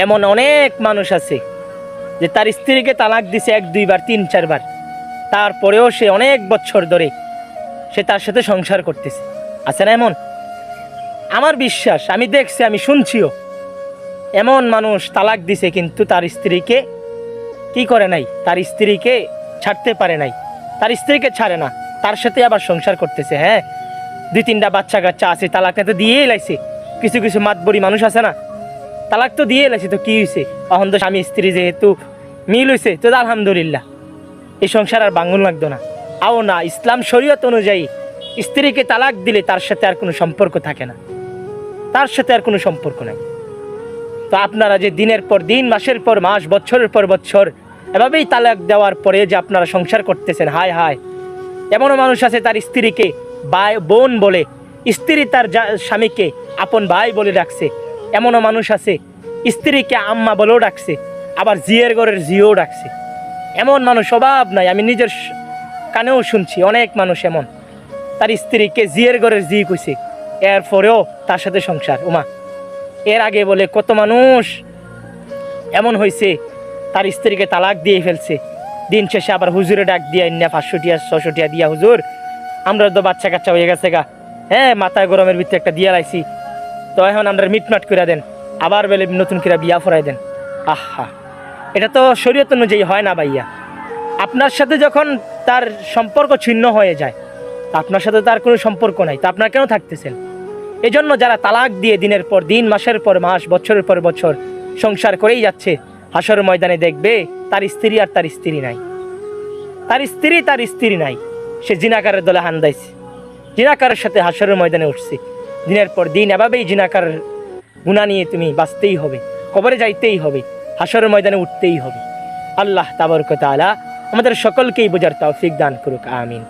এমন অনেক মানুষ আছে যে তার স্ত্রীকে তালাক দিছে 1-2 বার 3-4 বার, তারপরেও সে অনেক বছর ধরে সে তার সাথে সংসার করতেছে। আছে না এমন? আমার বিশ্বাস, আমি দেখছি, আমি শুনছিও, এমন মানুষ তালাক দিছে কিন্তু তার স্ত্রীকে কি করে নাই, তার স্ত্রীকে ছাড়তে পারে নাই, তার স্ত্রীকে ছাড়ে না, তার সাথে আবার সংসার করতেছে। হ্যাঁ, 2-3টা বাচ্চা কাচ্চা আছে, তালাক তো দিয়েই লাইছে। কিছু কিছু মাতবরি মানুষ আছে না, তালাক তো দিয়ে লাইছে, তো কি হয়েছে, এখন তো স্বামী স্ত্রী যেহেতু মিল হয়েছে তো আলহামদুলিল্লাহ, এই সংসার আর বাঙ্গুন লাগতো না। আও না, ইসলাম শরীয়ত অনুযায়ী স্ত্রীকে তালাক দিলে তার সাথে আর কোনো সম্পর্ক থাকে না, তার সাথে আর কোনো সম্পর্ক নাই। তো আপনারা যে দিনের পর দিন, মাসের পর মাস, বছরের পর বছর এভাবেই তালাক দেওয়ার পরে যে আপনারা সংসার করতেছেন, হায় হায়, এমনও মানুষ আছে তার স্ত্রীকে ভাই বোন বলে, স্ত্রী তার স্বামীকে আপন ভাই বলে ডাকছে। এমনও মানুষ আছে স্ত্রীকে আম্মা বলেও ডাকছে, আবার জিয়ের ঘরের জিও ডাকছে। এমন মানুষ অভাব নাই, আমি নিজের কানেও শুনছি অনেক মানুষ এমন তার স্ত্রীকে জিয়ের ঘরের জি কইছে, এরপরেও তার সাথে সংসার। উমা, এর আগে বলে কত মানুষ এমন হয়েছে তার স্ত্রীকে তালাক দিয়ে ফেলছে, দিন শেষে আবার হুজুরে ডাক দিয়ে না 500 টাকা 600 টাকা দিয়া, হুজুর আমরা তো বাচ্চা কাচ্চা হয়ে গেছে গা, হ্যাঁ মাথায় গরমের ভিতরে একটা দিয়া লাইছি, তো এখন আমরা মিটমাট করে দেন, আবার বলে নতুন করে বিয়া ফরাই দেন। আহা, এটা তো শরীয়ত অনুযায়ী হয় না ভাইয়া। আপনার সাথে যখন তার সম্পর্ক ছিন্ন হয়ে যায়, আপনার সাথে তার কোনো সম্পর্ক নাই, তা আপনার কেন থাকতেছেন? এই জন্য যারা তালাক দিয়ে দিনের পর দিন, মাসের পর মাস, বছরের পর বছর সংসার করেই যাচ্ছে, হাসর ময়দানে দেখবে তার স্ত্রী আর তার স্ত্রী নাই, তার স্ত্রী নাই, সে জিনাকারের দলে হান দিয়েছে, জিনাকারের সাথে হাসরের ময়দানে উঠছে। দিনের পর দিন এভাবেই জিনাকার গুনাহ নিয়ে তুমি বাঁচতেই হবে, কবরে যাইতেই হবে, হাসরের ময়দানে উঠতেই হবে। আল্লাহ তাবারক ওয়া তাআলা আমাদের সকলকেই বোঝার তৌফিক দান করুক, আমিন।